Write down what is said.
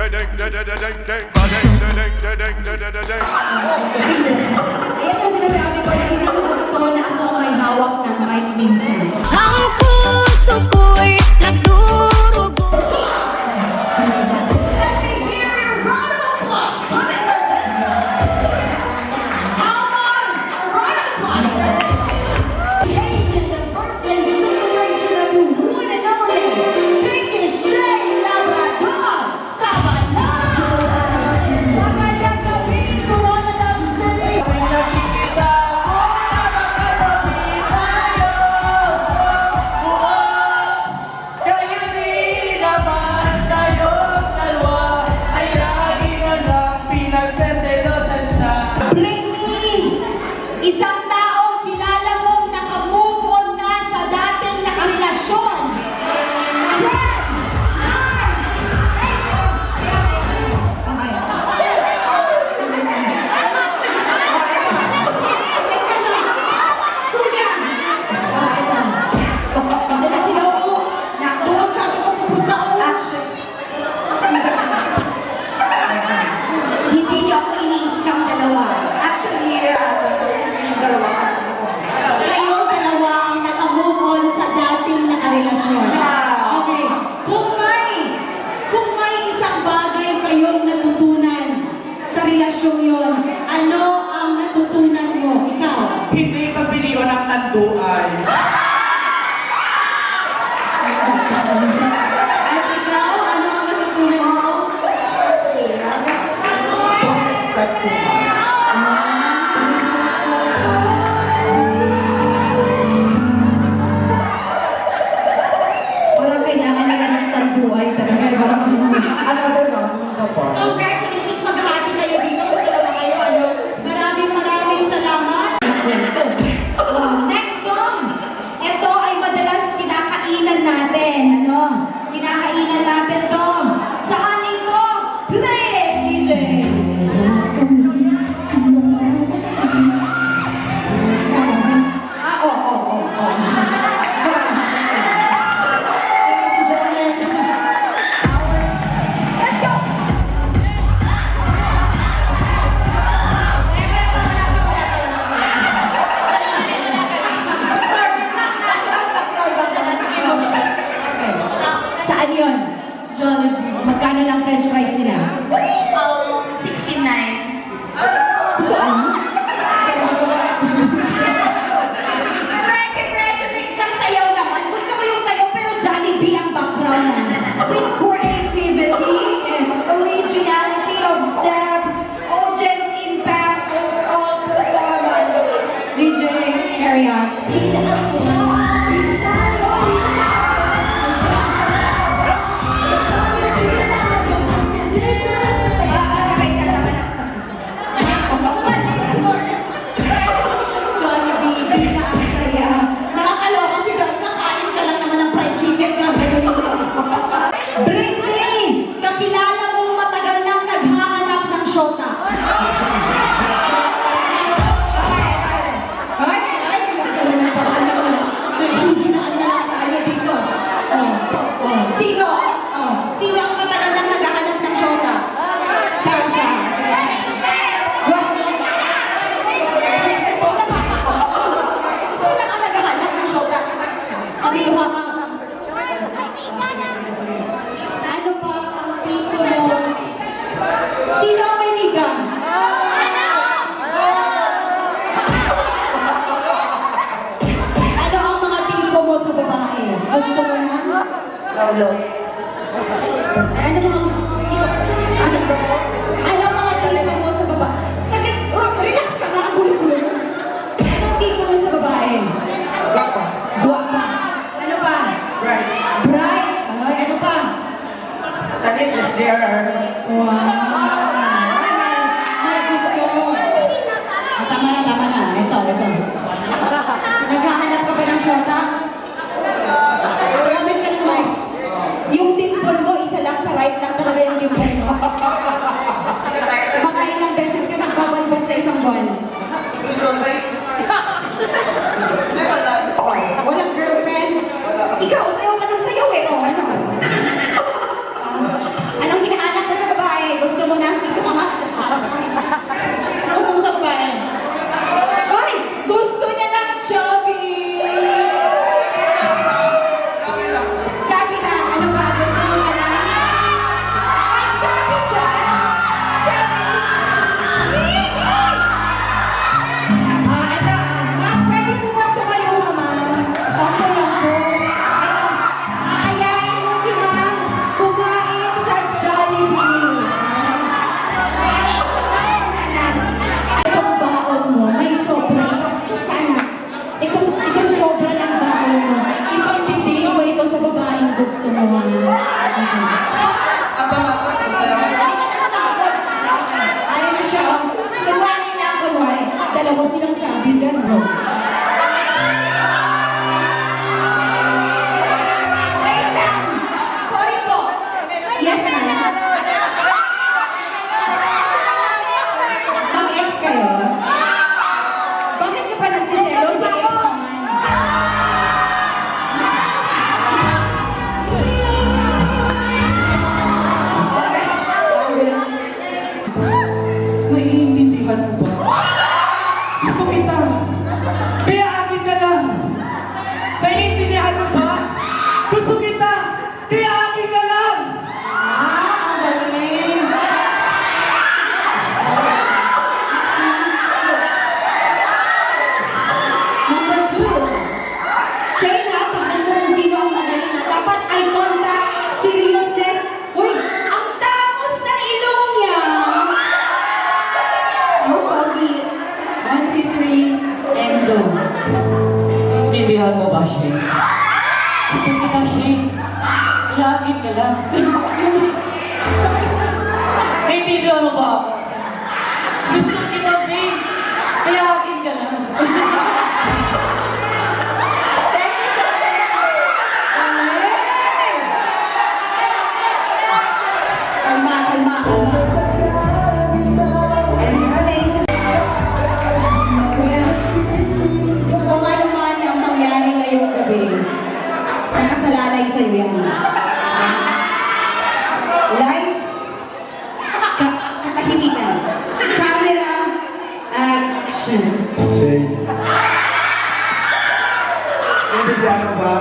Ayan ang sinasabi ko na hindi ko gusto na ako may hawak ng mic minsan. Ang puso ko'y nagdurugo. Let me hear your round of applause coming for this one. How about a round of applause for this one? Ladies in the birthday celebration of the one and only Pinky Shay Labrador Sabana. Magandang gabi, Coronadal City. Nakikita ko na makatabi tayo. Kahit di naman tayong dalawa ay lagi na lang pinagseselosan siya. Bring me isang taong kilala mong naka-move on na sa dating nakarelasyon. 10, 9, 8. Hindi niyo ako ini-scam dalawa. Kayong dalawa ang naka-move on sa dating nakarelasyon. Okay. Kung may isang bagay kayong natutunan sa relasyon yon, ano ang natutunan mo? Ikaw? Hindi pagbili ng tanduan. At ikaw, ano ang natutunan mo? Don't expect too much. Parang kailangan nila ng tanduay talaga. Another one, the bar. Congratulations! Maghahati kayo dito sa dalawa kayo. Ano? Maraming salamat. Next song. Ito ay madalas kinakainan natin. Ano? Kinakainan natin to. Saan ito? Play it, DJ! Ladies and gentlemen, let's go! Saan yun? Jollibee. Magkano ng french fries nila? 69. Totoo? Congratulations! Ang sayaw naman. Gusto ko yung sayaw pero Jollibee ang background na. With creativity and originality of steps, audience impact, overall performance. DJ, carry on. Congratulations, Jollibee. Bida ang saya. Nakakaloka si John. Kakain ka lang naman ng fried chicken. Gagawin mo. Bring me! Kakilala mong matagal nang naghahanap ng shota. Ay, pinagkaroon ng pangalan mo. Naghihinaan na lang tayo dito. Sino? Sino ang matagal nang naghahanap ng shota? Siya. Sino ang naghahanap ng shota? Kami yung mga... Ano ba ang tipo mo? Sino ang may ligang? Ano ang mga tipo mo sa babae? Gusto mo na? Lolo. Ano mga gusto mo? Ano mga tipo mo sa babae? Sakit, relax ka nga, gulo-gulo. Anong tipo mo sa babae? Guapa. Guwapa. Ano pa? Right. Bright. Ay, ano pa? Tanis is there. Wow! May gusto mo. Tama na. Ito. Naghahanap ka ba ng shota? Sabi ka naman, yung dimple mo, isa lang sa right lang talaga yung dimple mo. Mga ilang beses ka nagbabalbas sa isang buwan. Gusto like... Hindi pala. Walang girlfriend? Ikaw, sayaw ka ng sayaw eh. O, ano? Anong hinahanap mo sa babae? Naintindihan mo ba, Shane? Gusto kita, Shane. Kaya akin ka lang. Naintindihan mo ba ako? Gusto kita, babe. Kaya akin ka lang. Thank you so much. Kalma, kalma, kalma. Kuya, kung ano man ang nangyari ngayong gabi, nakasalalay sa'yo yan. Lights, katahimikan. Camera, action. Shane. Naintindihan mo ba?